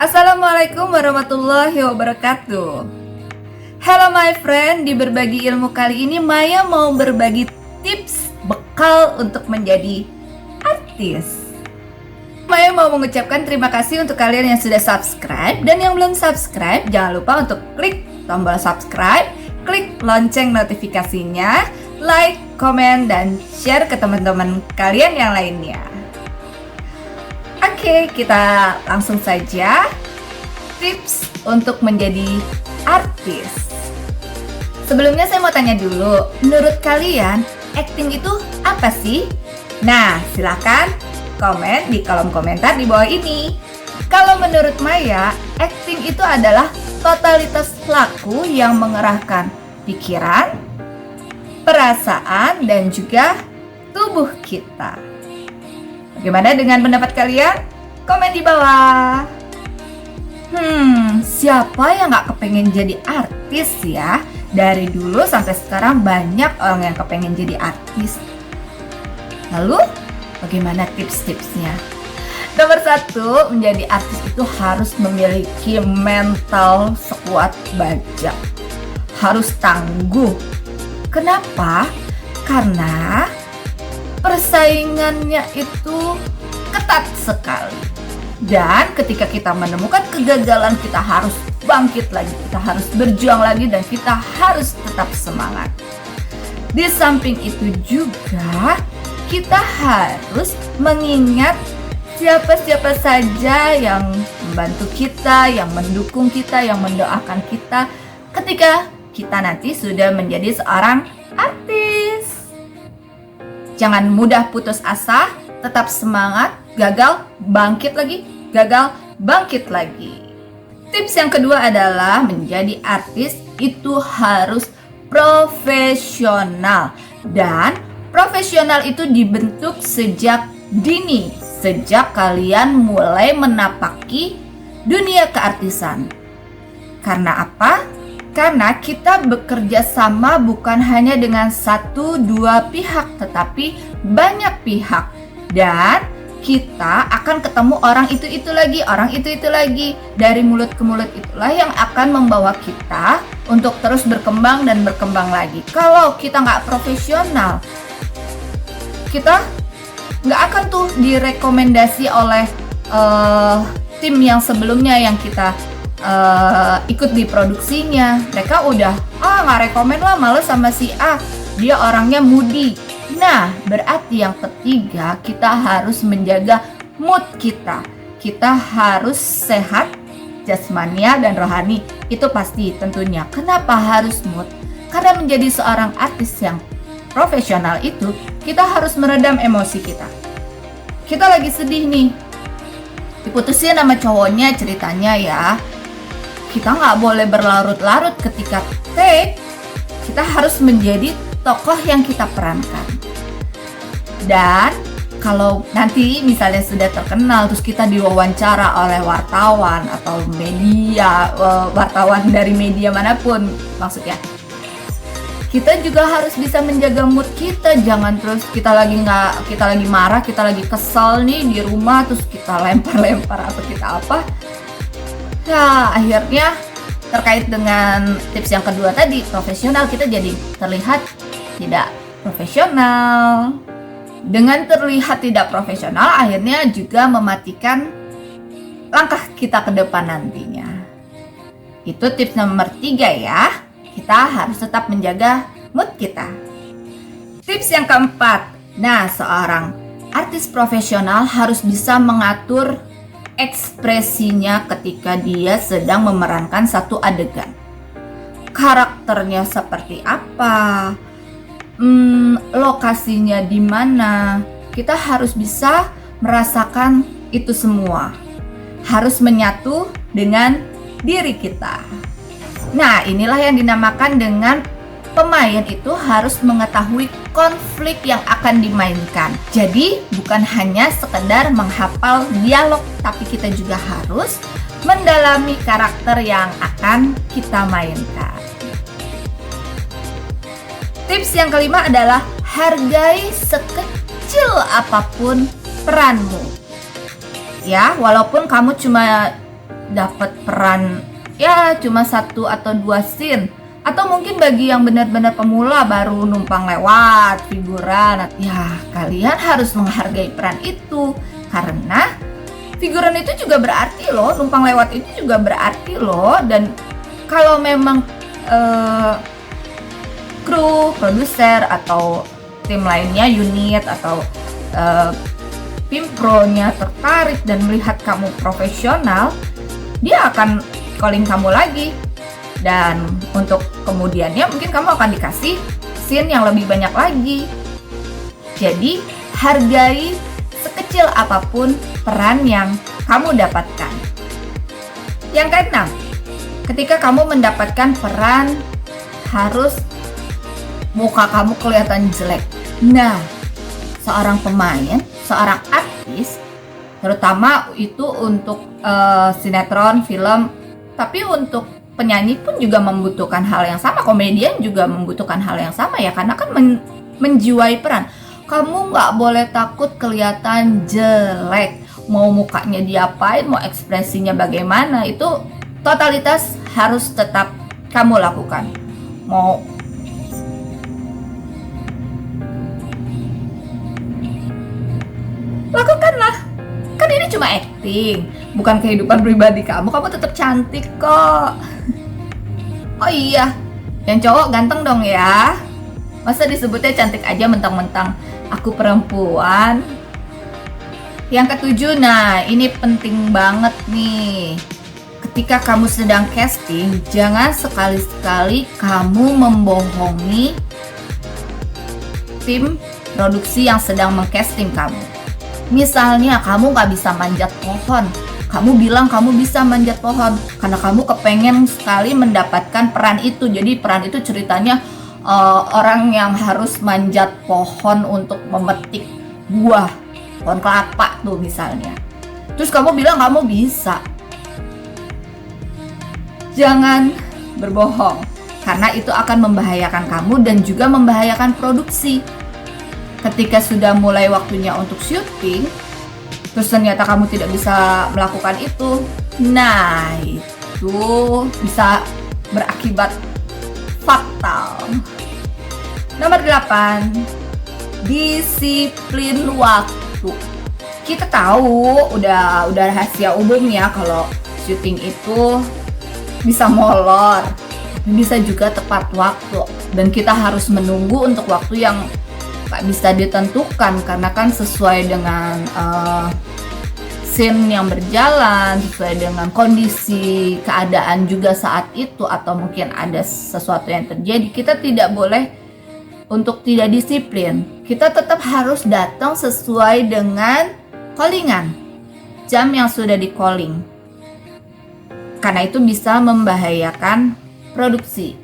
Assalamualaikum warahmatullahi wabarakatuh. Halo my friend, di berbagi ilmu kali ini Maya mau berbagi tips bekal untuk menjadi artis. Maya mau mengucapkan terima kasih untuk kalian yang sudah subscribe, dan yang belum subscribe jangan lupa untuk klik tombol subscribe, klik lonceng notifikasinya, like, komen, dan share ke teman-teman kalian yang lainnya. Oke, kita langsung saja. Tips untuk menjadi artis. Sebelumnya saya mau tanya dulu, menurut kalian acting itu apa sih? Nah, silakan komen di kolom komentar di bawah ini. Kalau menurut Maya, acting itu adalah totalitas laku yang mengerahkan pikiran, perasaan, dan juga tubuh kita. Bagaimana dengan pendapat kalian? Komen di bawah. Siapa yang gak kepengen jadi artis ya? Dari dulu sampai sekarang banyak orang yang kepengen jadi artis. Lalu, bagaimana tips-tipsnya? Nomor 1, menjadi artis itu harus memiliki mental sekuat baja. Harus tangguh. Kenapa? Karena persaingannya itu ketat sekali. Dan ketika kita menemukan kegagalan, kita harus bangkit lagi, kita harus berjuang lagi, dan kita harus tetap semangat. Di samping itu juga kita harus mengingat siapa-siapa saja yang membantu kita, yang mendukung kita, yang mendoakan kita ketika kita nanti sudah menjadi seorang artis. Jangan mudah putus asa, tetap semangat. Gagal, bangkit lagi. Gagal, bangkit lagi. Tips yang kedua adalah menjadi artis itu harus profesional. Dan profesional itu dibentuk sejak dini, sejak kalian mulai menapaki dunia keartisan. Karena apa? Karena kita bekerja sama bukan hanya dengan 1-2 pihak, tetapi banyak pihak. Dan kita akan ketemu orang itu lagi, orang itu lagi. Dari mulut ke mulut itulah yang akan membawa kita untuk terus berkembang dan berkembang lagi. Kalau kita nggak profesional, kita nggak akan tuh direkomendasi oleh tim yang sebelumnya yang kita ikut di produksinya. Mereka udah nggak rekomen lah, males sama si A, dia orangnya moody. Nah, berarti yang ketiga, kita harus menjaga mood kita. Kita harus sehat jasmania dan rohani. Itu pasti tentunya. Kenapa harus mood? Karena menjadi seorang artis yang profesional itu, kita harus meredam emosi kita. Kita lagi sedih nih, diputusin sama cowoknya ceritanya ya. Kita nggak boleh berlarut-larut ketika take. Kita harus menjadi tokoh yang kita perankan. Dan kalau nanti misalnya sudah terkenal, terus kita diwawancara oleh wartawan atau media, wartawan dari media manapun maksudnya, kita juga harus bisa menjaga mood kita. Jangan terus kita lagi marah, kita lagi kesal nih di rumah, terus kita lempar-lempar atau kita apa. Ya, akhirnya terkait dengan tips yang kedua tadi, profesional, kita jadi terlihat tidak profesional. Dengan terlihat tidak profesional, akhirnya juga mematikan langkah kita ke depan nantinya. Itu tips nomor 3 ya. Kita harus tetap menjaga mood kita. Tips yang keempat, nah, seorang artis profesional harus bisa mengatur ekspresinya ketika dia sedang memerankan satu adegan. Karakternya seperti apa? Lokasinya di mana? Kita harus bisa merasakan itu semua. Harus menyatu dengan diri kita. Nah, inilah yang dinamakan dengan pemain itu harus mengetahui konflik yang akan dimainkan. Jadi, bukan hanya sekedar menghafal dialog, tapi kita juga harus mendalami karakter yang akan kita mainkan. Tips yang kelima adalah hargai sekecil apapun peranmu. Ya, walaupun kamu cuma dapat peran ya cuma 1 atau 2 scene, atau mungkin bagi yang benar-benar pemula baru numpang lewat figuran, ya kalian harus menghargai peran itu, karena figuran itu juga berarti loh, numpang lewat itu juga berarti loh. Dan kalau memang kru, produser atau tim lainnya, unit atau tim pro-nya tertarik dan melihat kamu profesional, dia akan calling kamu lagi. Dan untuk kemudiannya mungkin kamu akan dikasih scene yang lebih banyak lagi. Jadi hargai sekecil apapun peran yang kamu dapatkan. Yang keenam, ketika kamu mendapatkan peran, harus muka kamu kelihatan jelek. Nah, seorang pemain, seorang artis, terutama itu untuk sinetron, film, tapi untuk penyanyi pun juga membutuhkan hal yang sama, komedian juga membutuhkan hal yang sama ya, karena kan menjiwai peran. Kamu nggak boleh takut kelihatan jelek, mau mukanya diapain, mau ekspresinya bagaimana, itu totalitas harus tetap kamu lakukan. Mau lakukanlah, kan ini cuma acting, bukan kehidupan pribadi kamu tetap cantik kok. Oh iya, yang cowok ganteng dong ya, masa disebutnya cantik aja mentang-mentang aku perempuan. Yang ketujuh, nah ini penting banget nih, ketika kamu sedang casting, jangan sekali-sekali kamu membohongi tim produksi yang sedang mengcasting kamu. Misalnya kamu gak bisa manjat pohon, kamu bilang kamu bisa manjat pohon karena kamu kepengen sekali mendapatkan peran itu. Jadi peran itu ceritanya orang yang harus manjat pohon untuk memetik buah, pohon kelapa tuh misalnya. Terus kamu bilang kamu bisa. Jangan berbohong, karena itu akan membahayakan kamu dan juga membahayakan produksi. Ketika sudah mulai waktunya untuk syuting, terus ternyata kamu tidak bisa melakukan itu, nah itu bisa berakibat fatal. Nomor 8, disiplin waktu. Kita tahu udah rahasia umum ya kalau syuting itu bisa molor, bisa juga tepat waktu, dan kita harus menunggu untuk waktu yang gak bisa ditentukan karena kan sesuai dengan scene yang berjalan, sesuai dengan kondisi keadaan juga saat itu, atau mungkin ada sesuatu yang terjadi. Kita tidak boleh untuk tidak disiplin. Kita tetap harus datang sesuai dengan callingan, jam yang sudah di calling, karena itu bisa membahayakan produksi.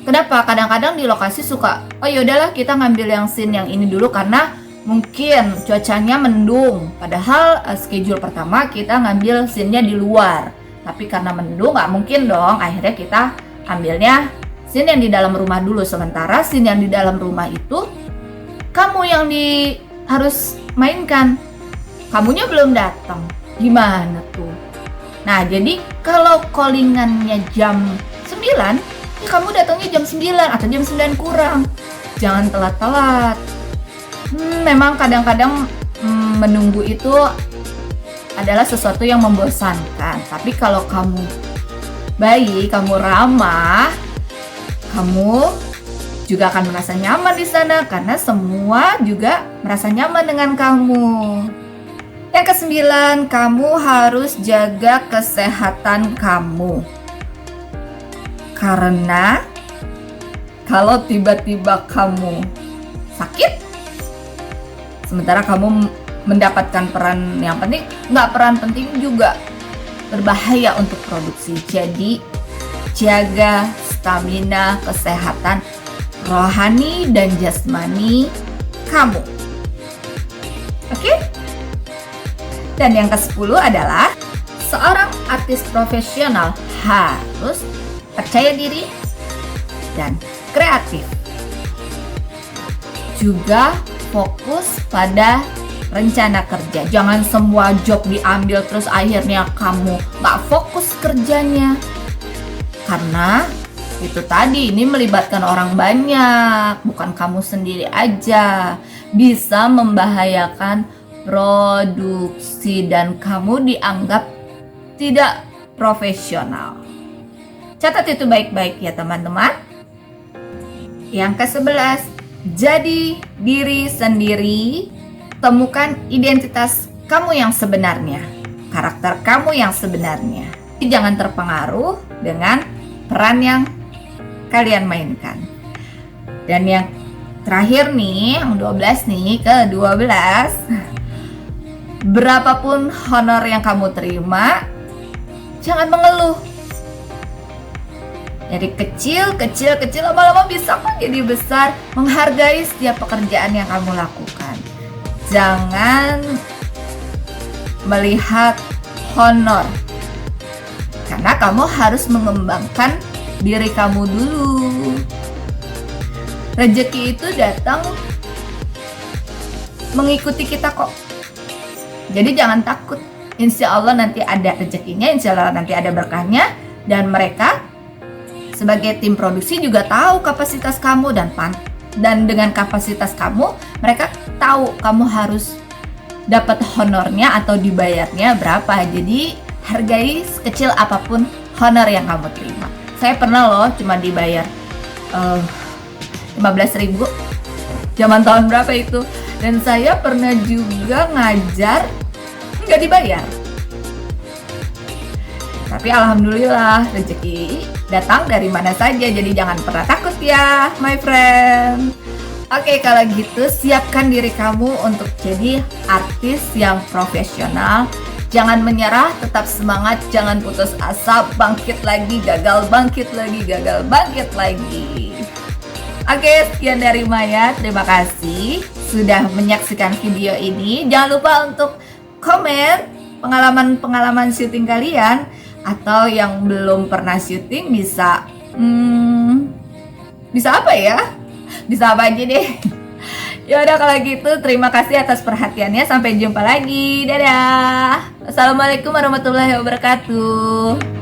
Kenapa? Kadang-kadang di lokasi suka, oh yaudahlah kita ngambil yang scene yang ini dulu karena mungkin cuacanya mendung. Padahal schedule pertama kita ngambil scene-nya di luar. Tapi karena mendung nggak mungkin dong. Akhirnya kita ambilnya scene yang di dalam rumah dulu. Sementara scene yang di dalam rumah itu kamu yang harus mainkan. Kamunya belum datang. Gimana tuh? Nah, jadi kalau callingannya jam 9, ya kamu datangnya jam 9 atau jam 9 kurang. Jangan telat-telat. Memang kadang-kadang menunggu itu adalah sesuatu yang membosankan. Tapi kalau kamu baik, kamu ramah, kamu juga akan merasa nyaman di sana karena semua juga merasa nyaman dengan kamu. Yang ke-9, kamu harus jaga kesehatan kamu. Karena kalau tiba-tiba kamu sakit, sementara kamu mendapatkan peran yang penting, peran penting juga berbahaya untuk produksi. Jadi jaga stamina, kesehatan rohani dan jasmani kamu. Oke? Dan yang ke-10 adalah seorang artis profesional harus percaya diri dan kreatif. Juga fokus pada rencana kerja. Jangan semua job diambil terus akhirnya kamu nggak fokus kerjanya. Karena itu tadi, ini melibatkan orang banyak, bukan kamu sendiri aja. Bisa membahayakan produksi dan kamu dianggap tidak profesional. Catat itu baik-baik ya teman-teman. Yang ke-11, jadi diri sendiri. Temukan identitas kamu yang sebenarnya, karakter kamu yang sebenarnya. Jangan terpengaruh dengan peran yang kalian mainkan. Dan yang terakhir nih, yang 12 nih, ke-12, berapapun honor yang kamu terima, jangan mengeluh. Dari kecil, lama-lama bisa kok jadi besar. Menghargai setiap pekerjaan yang kamu lakukan. Jangan melihat honor, karena kamu harus mengembangkan diri kamu dulu. Rezeki itu datang mengikuti kita kok. Jadi jangan takut. Insya Allah nanti ada rezekinya, insya Allah nanti ada berkahnya. Dan mereka sebagai tim produksi juga tahu kapasitas kamu dan dengan kapasitas kamu, mereka tahu kamu harus dapat honornya atau dibayarnya berapa. Jadi hargai sekecil apapun honor yang kamu terima. Saya pernah loh cuma dibayar 15.000 zaman tahun berapa itu. Dan saya pernah juga ngajar nggak dibayar. Tapi alhamdulillah rezeki datang dari mana saja. Jadi jangan pernah takut ya my friend. Oke, kalau gitu siapkan diri kamu untuk jadi artis yang profesional. Jangan menyerah, tetap semangat, jangan putus asa, bangkit lagi, gagal bangkit lagi, gagal bangkit lagi. Oke, sekian dari Maya. Terima kasih sudah menyaksikan video ini. Jangan lupa untuk komen pengalaman-pengalaman syuting kalian, atau yang belum pernah syuting bisa apa ya? Bisa apa aja deh. Ya udah kalau gitu, terima kasih atas perhatiannya. Sampai jumpa lagi. Dadah. Assalamualaikum warahmatullahi wabarakatuh.